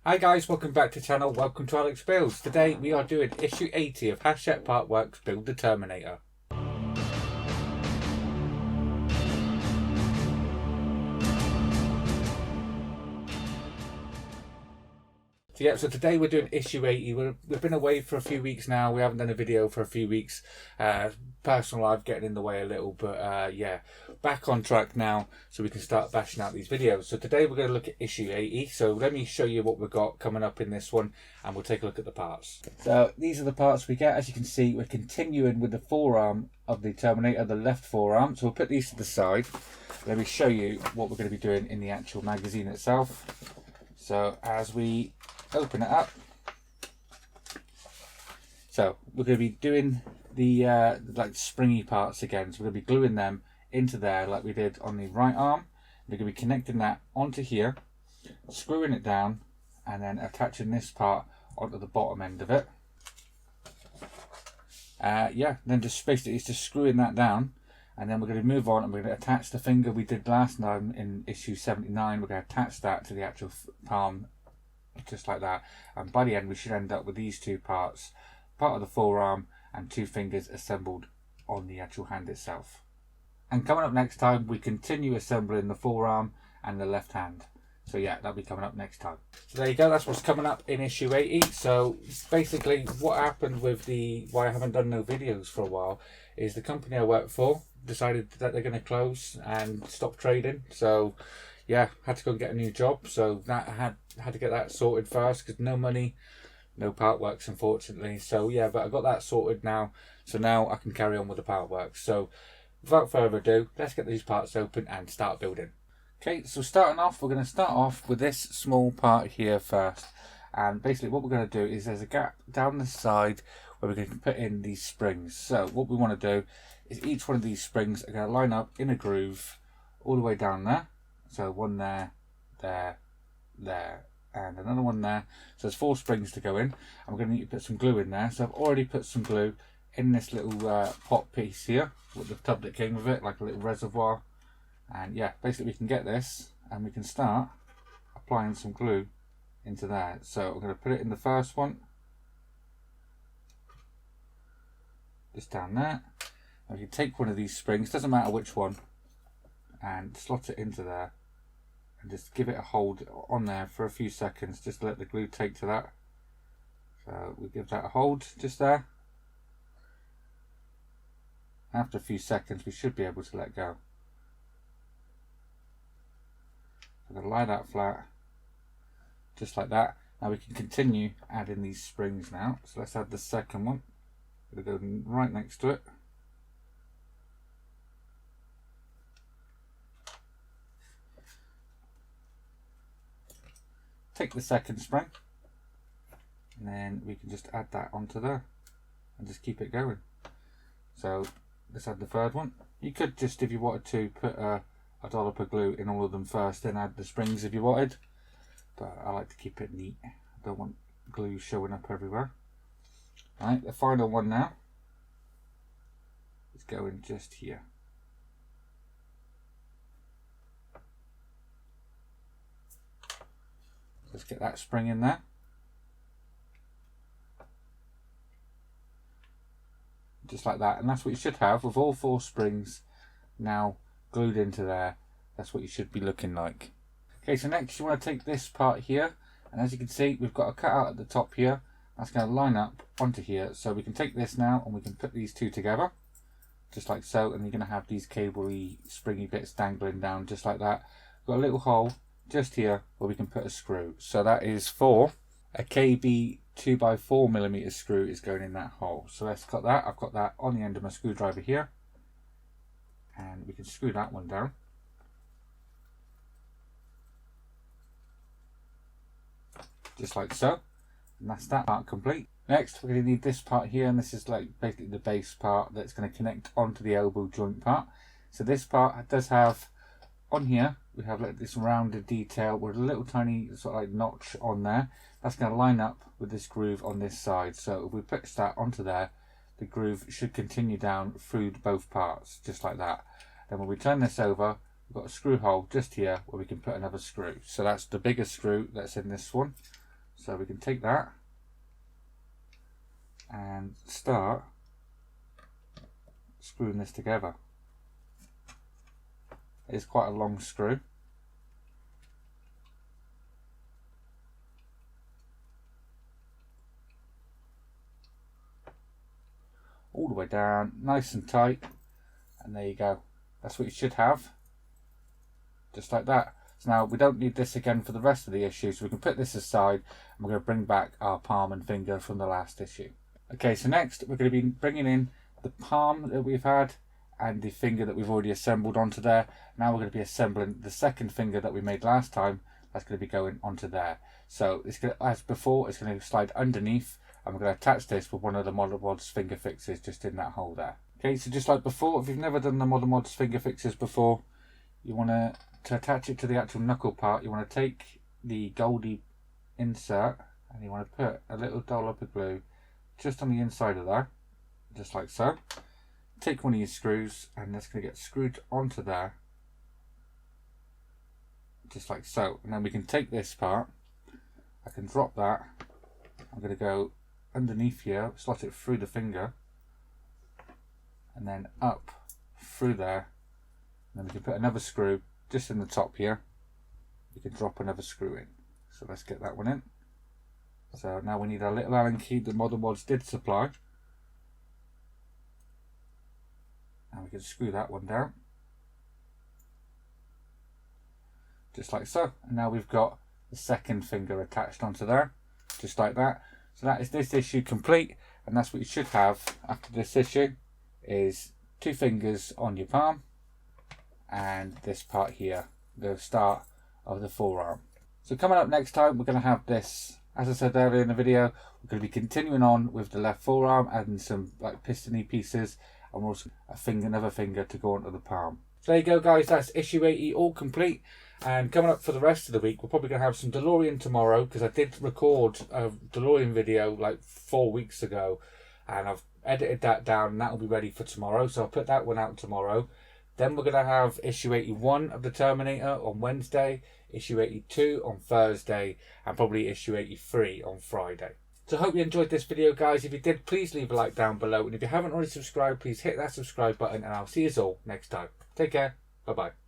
Hi guys, welcome back to the channel, welcome to Alex Builds. Today we are doing issue 80 of Hachette Partworks Build the Terminator. So today we're doing issue 80. We've been away for a few weeks now. We haven't done a video for a few weeks. Personal life getting in the way a little, but yeah, back on track now so we can start bashing out these videos. So today we're going to look at issue 80. So let me show you what we've got coming up in this one and we'll take a look at the parts. So these are the parts we get. As you can see, we're continuing with the forearm of the Terminator, the left forearm. So we'll put these to the side. Let me show you what we're going to be doing in the actual magazine itself. So as we open it up, so we're going to be doing the like springy parts again. So we're going to be gluing them into there like we did on the right arm. We're going to be connecting that onto here, screwing it down, and then attaching this part onto the bottom end of it. Then just basically it's just screwing that down, and then we're going to move on and we're going to attach the finger we did last time in issue 79. We're going to attach that to the actual palm just like that, and by the end we should end up with these two parts, part of the forearm and two fingers assembled on the actual hand itself. And coming up next time we continue assembling the forearm and the left hand. So yeah, that'll be coming up next time. So there you go, that's what's coming up in issue 80. So basically what happened with why I haven't done no videos for a while is the company I work for decided that they're going to close and stop trading. So yeah, had to go and get a new job. So that had to get that sorted first, because no money, no part works unfortunately. So yeah, but I got that sorted now. So now I can carry on with the part works. So without further ado, let's get these parts open and start building. Okay, so starting off, we're going to start off with this small part here first. And basically what we're going to do is there's a gap down the side where we're going to put in these springs. So what we want to do is each one of these springs are going to line up in a groove all the way down there. So one there, there, there, and another one there. So there's 4 springs to go in. I'm going to need to put some glue in there. So I've already put some glue in this little pot piece here with the tub that came with it, like a little reservoir. And yeah, basically we can get this and we can start applying some glue into there. So I'm going to put it in the first one, just down there. And we can take one of these springs, doesn't matter which one, and slot it into there and just give it a hold on there for a few seconds, just to let the glue take to that. So we give that a hold just there. After a few seconds we should be able to let go. I'm going to lie that flat just like that. Now we can continue adding these springs now. So let's add the second one. I'm going to go right next to it. Take the second spring and then we can just add that onto there and just keep it going. So let's add the third one. You could just, if you wanted to, put a dollop of glue in all of them first, then add the springs if you wanted, but I like to keep it neat. I don't want glue showing up everywhere. Alright, the final one now is going just here. Let's get that spring in there. Just like that, and that's what you should have with all 4 springs now glued into there. That's what you should be looking like. Okay, so next you want to take this part here, and as you can see we've got a cutout at the top here. That's going to line up onto here, so we can take this now and we can put these two together just like so, and you're going to have these cable-y springy bits dangling down just like that. Got a little hole just here where we can put a screw. So that is for a KB 2x4mm screw is going in that hole. So let's cut that. I've got that on the end of my screwdriver here, and we can screw that one down. Just like so. And that's that part complete. Next we're going to need this part here, and this is like basically the base part that's going to connect onto the elbow joint part. So this part does have, on here we have like this rounded detail with a little tiny sort of like notch on there. That's going to line up with this groove on this side. So if we push that onto there, the groove should continue down through both parts just like that. Then when we turn this over, we've got a screw hole just here where we can put another screw. So that's the biggest screw that's in this one. So we can take that and start screwing this together. It's quite a long screw. All the way down, nice and tight, and there you go. That's what you should have, just like that. So now we don't need this again for the rest of the issue, so we can put this aside and we're going to bring back our palm and finger from the last issue. Okay, so next we're going to be bringing in the palm that we've had and the finger that we've already assembled onto there. Now we're going to be assembling the second finger that we made last time. That's going to be going onto there. So it's going to, as before, it's going to slide underneath, and we're going to attach this with one of the Model Mods finger fixes just in that hole there. Okay, so just like before, if you've never done the Model Mods finger fixes before, you want to attach it to the actual knuckle part. You want to take the Goldie insert and you want to put a little dollop of glue just on the inside of there, just like so. Take one of your screws and that's going to get screwed onto there, just like so. And then we can take this part, I can drop that, I'm going to go underneath here, slot it through the finger, and then up through there, and then we can put another screw just in the top here. You can drop another screw in. So let's get that one in. So now we need our little Allen key that Model Mods did supply, and we can screw that one down, just like so. And now we've got the second finger attached onto there, just like that. So that is this issue complete, and that's what you should have after this issue, is two fingers on your palm and this part here, the start of the forearm. So coming up next time, we're going to have this, as I said earlier in the video, we're going to be continuing on with the left forearm, adding some like pistony pieces, and we're also another finger to go onto the palm. So there you go guys, that's issue 80 all complete. And coming up for the rest of the week, we're probably going to have some DeLorean tomorrow, because I did record a DeLorean video like 4 weeks ago, and I've edited that down, and that will be ready for tomorrow, so I'll put that one out tomorrow. Then we're going to have issue 81 of the Terminator on Wednesday, issue 82 on Thursday, and probably issue 83 on Friday. So I hope you enjoyed this video guys. If you did, please leave a like down below, and if you haven't already subscribed, please hit that subscribe button, and I'll see you all next time. Take care, bye bye.